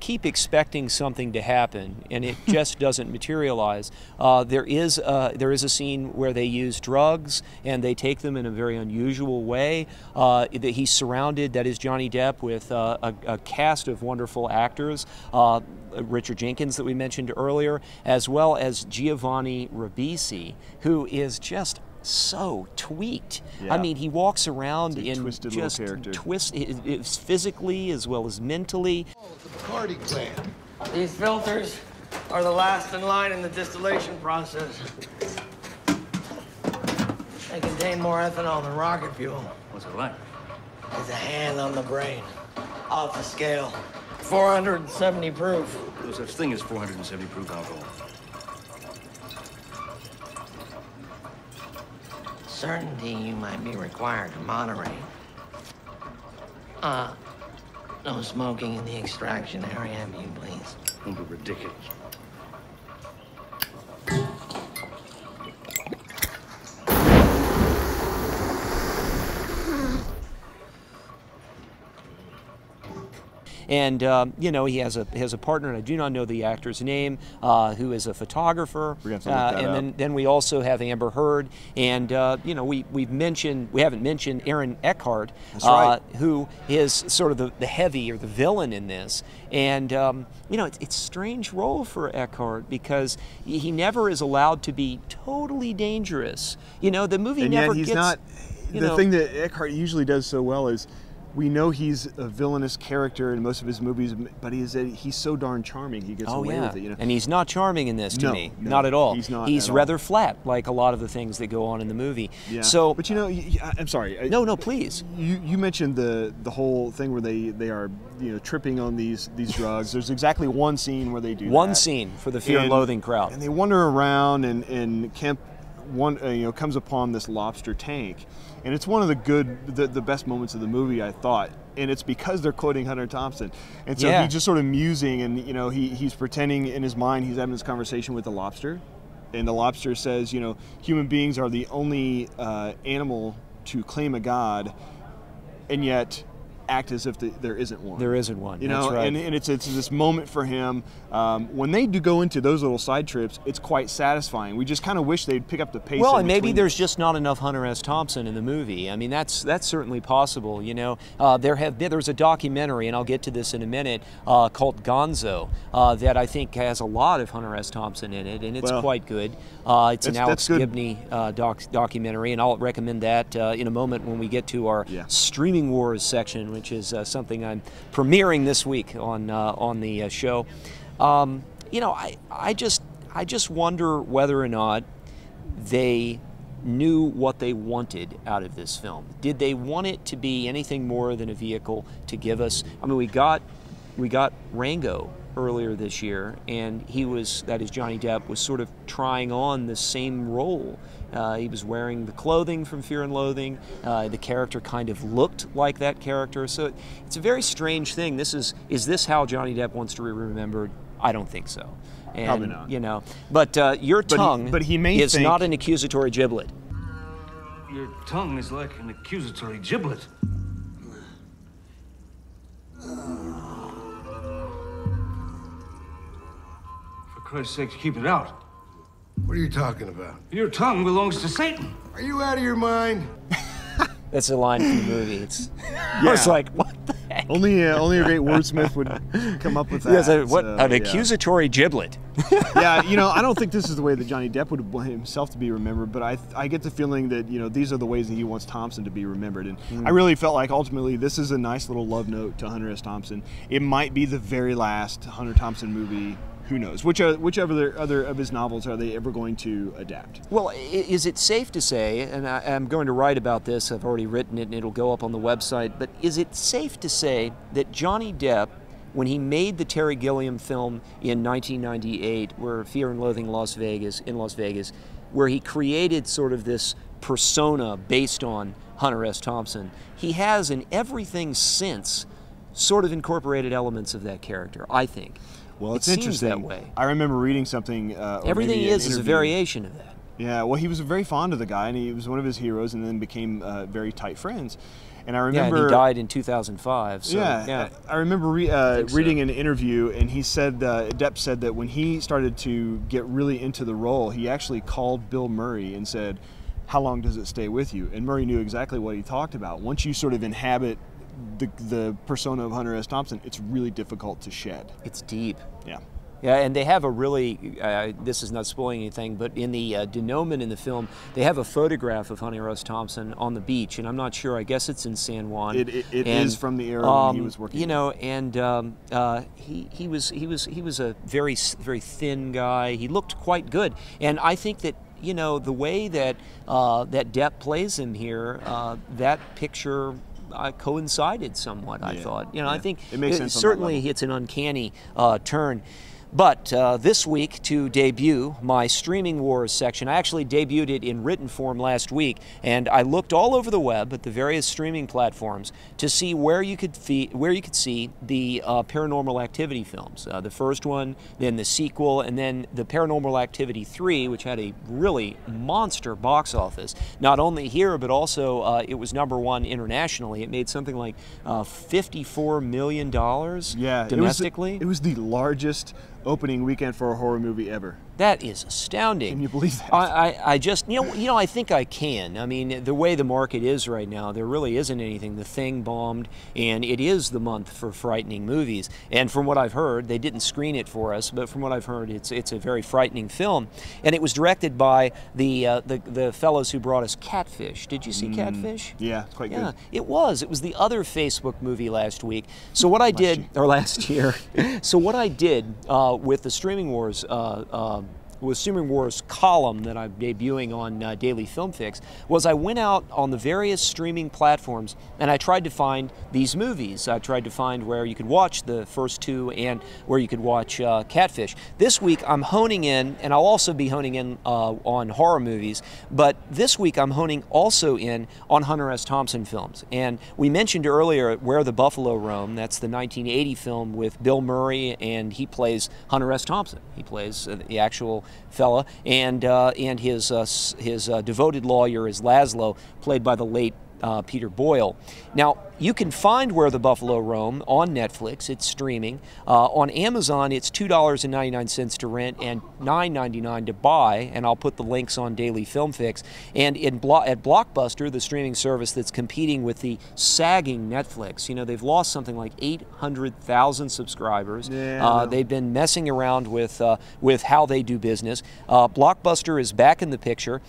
keep expecting something to happen and it just doesn't materialize. There is a scene where they use drugs and they take them in a very unusual way. He's surrounded, that is Johnny Depp, with a cast of wonderful actors. Richard Jenkins that we mentioned earlier, as well as Giovanni Ribisi, who is just so tweaked. Yeah. I mean, he walks around in just physically as well as mentally. The Bacardi plant. These filters are the last in line in the distillation process. They contain more ethanol than rocket fuel. What's it like? It's a hand on the brain. Off the scale. 470 proof. No such thing as 470 proof alcohol. Certainty you might be required to moderate. No smoking in the extraction area, if you please. Don't be ridiculous. And you know, he has a partner, and I do not know the actor's name, who is a photographer. And then we also have Amber Heard, and you know, we haven't mentioned Aaron Eckhart, who is sort of the heavy or the villain in this. And you know, it's a strange role for Eckhart because he never is allowed to be totally dangerous. You know, the movie never gets. The thing that Eckhart usually does so well is, we know he's a villainous character in most of his movies, but he's so darn charming. He gets away with it, you know. And he's not charming in this to me, no, not at all. He's not. He's rather flat, like a lot of the things that go on in the movie. Yeah. So, but you know, I'm sorry. No, please. You mentioned the whole thing where they are, you know, tripping on these drugs. There's exactly one scene where they do one scene for the Fear and Loathing crowd, and they wander around, and Kemp comes upon this lobster tank. And it's one of the best moments of the movie, I thought. And it's because they're quoting Hunter Thompson. And so he's just sort of musing, and you know, he's pretending in his mind he's having this conversation with the lobster. And the lobster says, you know, human beings are the only animal to claim a god, and yet act as if there isn't one. There isn't one. You know, that's right. And it's this moment for him. When they do go into those little side trips, it's quite satisfying. We just kind of wish they'd pick up the pace. Well, and maybe there's just not enough Hunter S. Thompson in the movie. I mean, that's certainly possible. You know, there's a documentary, and I'll get to this in a minute, called Gonzo, that I think has a lot of Hunter S. Thompson in it, and it's quite good. It's an Alex Gibney documentary, and I'll recommend that in a moment when we get to our Streaming Wars section, which is something I'm premiering this week on the show. You know, I just wonder whether or not they knew what they wanted out of this film. Did they want it to be anything more than a vehicle to give us? I mean, we got Rango earlier this year, and that is Johnny Depp, was sort of trying on the same role. He was wearing the clothing from Fear and Loathing. The character kind of looked like that character. So it's a very strange thing. Is this how Johnny Depp wants to be remembered? I don't think so. And, probably not. You know, but your tongue is not an accusatory giblet. Your tongue is like an accusatory giblet. For Christ's sake, keep it out. What are you talking about? Your tongue belongs to Satan. Are you out of your mind? That's a line from the movie. I was like, what the heck? Only a great wordsmith would come up with that. Yes, an accusatory giblet. Yeah, you know, I don't think this is the way that Johnny Depp would want himself to be remembered, but I get the feeling that, you know, these are the ways that he wants Thompson to be remembered. And I really felt like ultimately this is a nice little love note to Hunter S. Thompson. It might be the very last Hunter Thompson movie. Who knows? Whichever other of his novels are they ever going to adapt? Well, is it safe to say, and I'm going to write about this, I've already written it and it'll go up on the website, but is it safe to say that Johnny Depp, when he made the Terry Gilliam film in 1998, where Fear and Loathing in Las Vegas, where he created sort of this persona based on Hunter S. Thompson, he has in everything since sort of incorporated elements of that character, I think. Well, it's interesting that way. I remember reading something. Everything is a variation of that. Yeah, well, he was very fond of the guy, and he was one of his heroes, and then became very tight friends. And I remember, yeah, and he died in 2005. So, yeah. I remember reading an interview, and he said, Depp said that when he started to get really into the role, he actually called Bill Murray and said, "How long does it stay with you?" And Murray knew exactly what he talked about. Once you sort of inhabit the persona of Hunter S. Thompson, it's really difficult to shed. It's deep. Yeah. Yeah, and they have a really, this is not spoiling anything, but in the denouement in the film, they have a photograph of Hunter S. Thompson on the beach, and I'm not sure, I guess it's in San Juan. It is from the era when he was working. You know, and he was a very thin guy. He looked quite good, and I think that, you know, the way that that Depp plays him here, that picture coincided somewhat. I thought, you know, I think it makes sense. Certainly, it's an uncanny turn. But this week, to debut my Streaming Wars section, I actually debuted it in written form last week, and I looked all over the web at the various streaming platforms to see where you could see the Paranormal Activity films. The first one, then the sequel, and then the Paranormal Activity 3, which had a really monster box office. Not only here, but also it was #1 internationally. It made something like $54 million domestically. It was the largest opening weekend for a horror movie ever. That is astounding. Can you believe that? I just, you know, I think I can. I mean, the way the market is right now, there really isn't anything. The Thing bombed, and it is the month for frightening movies. And from what I've heard, they didn't screen it for us, but from what I've heard, it's a very frightening film. And it was directed by the fellows who brought us Catfish. Did you see Catfish? Yeah, it's quite good. It was. It was the other Facebook movie last week. So what I did, or last year. So what I did with the Streaming Wars column that I'm debuting on Daily Film Fix was I went out on the various streaming platforms and I tried to find these movies. I tried to find where you could watch the first two and where you could watch Catfish. This week I'm honing in, and I'll also be honing in on horror movies, but this week I'm honing also in on Hunter S. Thompson films. And we mentioned earlier Where the Buffalo Roam. That's the 1980 film with Bill Murray, and he plays Hunter S. Thompson. He plays the actual fella, and his devoted lawyer is Laszlo, played by the late Peter Boyle. Now, you can find Where the Buffalo Roam on Netflix. It's streaming. On Amazon, it's $2.99 to rent and $9.99 to buy, and I'll put the links on Daily Film Fix. And at Blockbuster, the streaming service that's competing with the sagging Netflix, you know, they've lost something like 800,000 subscribers. Yeah, they've been messing around with how they do business. Blockbuster is back in the picture.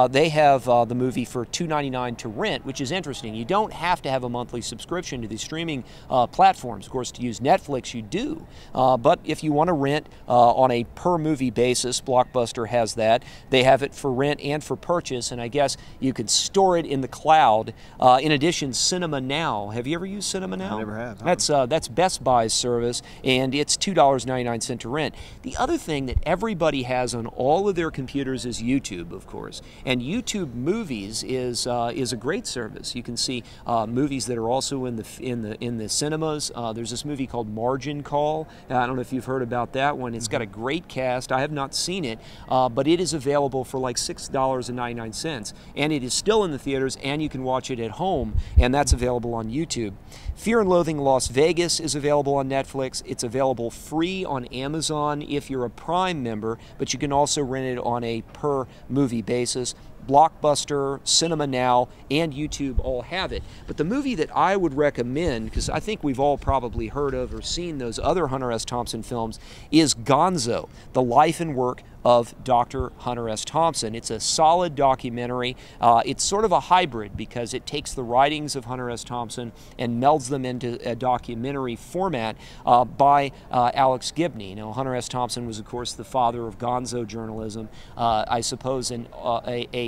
They have the movie for $2.99 to rent, which is interesting. You don't have to have a monthly subscription to these streaming platforms. Of course, to use Netflix, you do. But if you want to rent on a per-movie basis, Blockbuster has that. They have it for rent and for purchase, and I guess you could store it in the cloud. In addition, Cinema Now. Have you ever used Cinema Now? I never have. That's Best Buy's service, and it's $2.99 to rent. The other thing that everybody has on all of their computers is YouTube, of course. And YouTube Movies is a great service. You can see movies that are also in the cinemas. There's this movie called Margin Call. I don't know if you've heard about that one. It's got a great cast. I have not seen it, but it is available for like $6.99, and it is still in the theaters, and you can watch it at home, and that's available on YouTube. Fear and Loathing Las Vegas is available on Netflix. It's available free on Amazon if you're a Prime member, but you can also rent it on a per movie basis. Blockbuster, Cinema Now, and YouTube all have it. But the movie that I would recommend, because I think we've all probably heard of or seen those other Hunter S. Thompson films, is Gonzo, the life and work of Dr. Hunter S. Thompson. It's a solid documentary. It's sort of a hybrid because it takes the writings of Hunter S. Thompson and melds them into a documentary format by Alex Gibney. Now, Hunter S. Thompson was, of course, the father of Gonzo journalism. I suppose an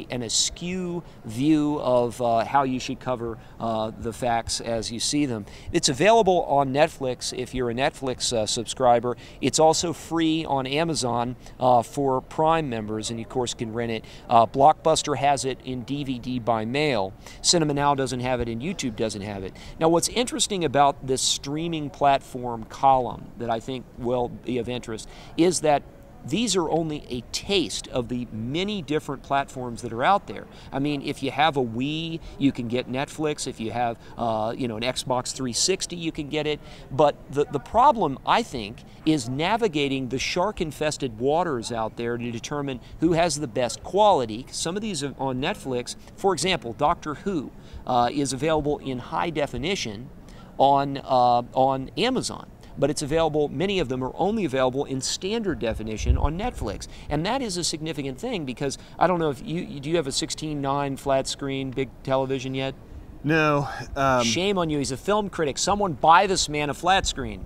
askew view of how you should cover the facts as you see them. It's available on Netflix if you're a Netflix subscriber. It's also free on Amazon for Prime members, and you, of course, can rent it. Blockbuster has it in DVD by mail. Cinema Now doesn't have it, and YouTube doesn't have it. Now, what's interesting about this streaming platform column that I think will be of interest is that these are only a taste of the many different platforms that are out there. I mean, if you have a Wii, you can get Netflix. If you have, you know, an Xbox 360, you can get it. But the problem, I think, is navigating the shark-infested waters out there to determine who has the best quality. Some of these are on Netflix. For example, Doctor Who is available in high definition on Amazon. But it's available, many of them are only available in standard definition on Netflix. And that is a significant thing because I don't know if do you have a 16:9 flat screen big television yet? No. Shame on you, he's a film critic. Someone buy this man a flat screen.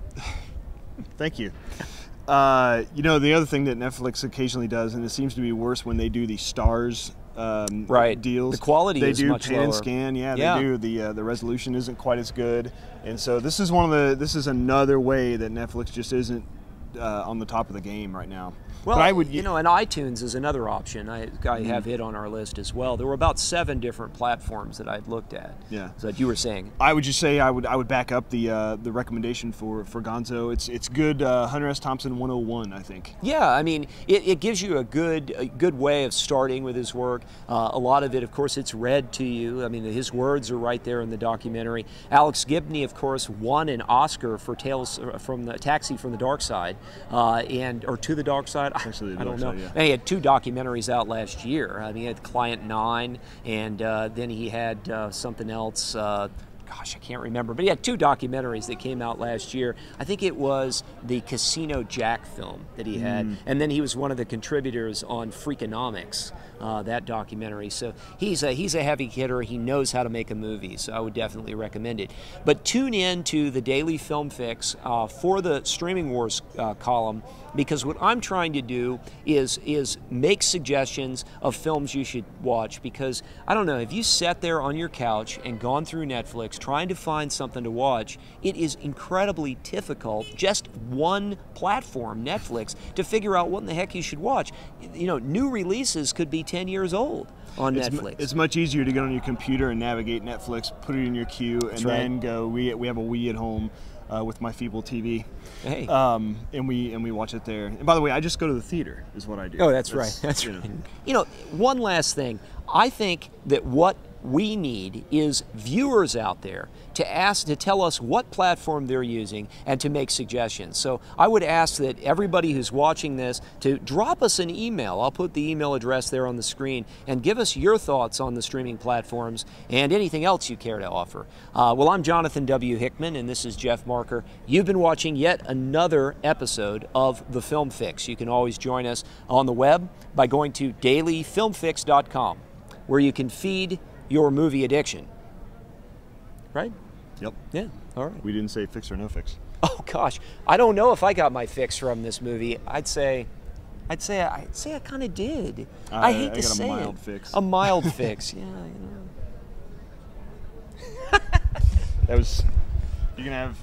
Thank you. You know, the other thing that Netflix occasionally does, and it seems to be worse when they do the stars deals. The quality is much pan lower. and scan, yeah, they do. The resolution isn't quite as good, and so this is another way that Netflix just isn't on the top of the game right now. Well, but I would, you know, and iTunes is another option. I have it on our list as well. There were about 7 different platforms that I'd looked at. Yeah. So that you were saying. I would just say I would back up the recommendation for Gonzo. It's good. Hunter S. Thompson 101, I think. Yeah, I mean, it gives you a good way of starting with his work. A lot of it, of course, it's read to you. I mean, his words are right there in the documentary. Alex Gibney, of course, won an Oscar for Tales from the Taxi from the Dark Side, or To the Dark Side. Actually, I don't know. yeah. And he had 2 documentaries out last year. I mean, he had Client 9, and then he had something else. Gosh, I can't remember, but he had 2 documentaries that came out last year. I think it was the Casino Jack film that he had, and then he was one of the contributors on Freakonomics, that documentary. So he's a heavy hitter. He knows how to make a movie, so I would definitely recommend it. But tune in to the Daily Film Fix for the Streaming Wars column, because what I'm trying to do is make suggestions of films you should watch. Because I don't know, if you sat there on your couch and gone through Netflix trying to find something to watch, it is incredibly difficult, just one platform, Netflix, to figure out what in the heck you should watch. You know, new releases could be 10 years old on Netflix. It's much easier to get on your computer and navigate Netflix, put it in your queue, and then go. We have a Wii at home with my feeble TV, hey. and we watch it there. And by the way, I just go to the theater, is what I do. Oh, that's right. That's right. You know, one last thing. I think that what we need is viewers out there to tell us what platform they're using and to make suggestions. So I would ask that everybody who's watching this to drop us an email. I'll put the email address there on the screen, and give us your thoughts on the streaming platforms and anything else you care to offer. Well, I'm Jonathan W. Hickman, and this is Jeff Marker. You've been watching yet another episode of The Film Fix. You can always join us on the web by going to dailyfilmfix.com, where you can feed your movie addiction. Right? Yep. Yeah. All right. We didn't say fix or no fix. Oh gosh, I don't know if I got my fix from this movie. I'd say I kind of did. I hate to say it. I got a mild fix. A mild fix. Yeah. You know. That was. You can have.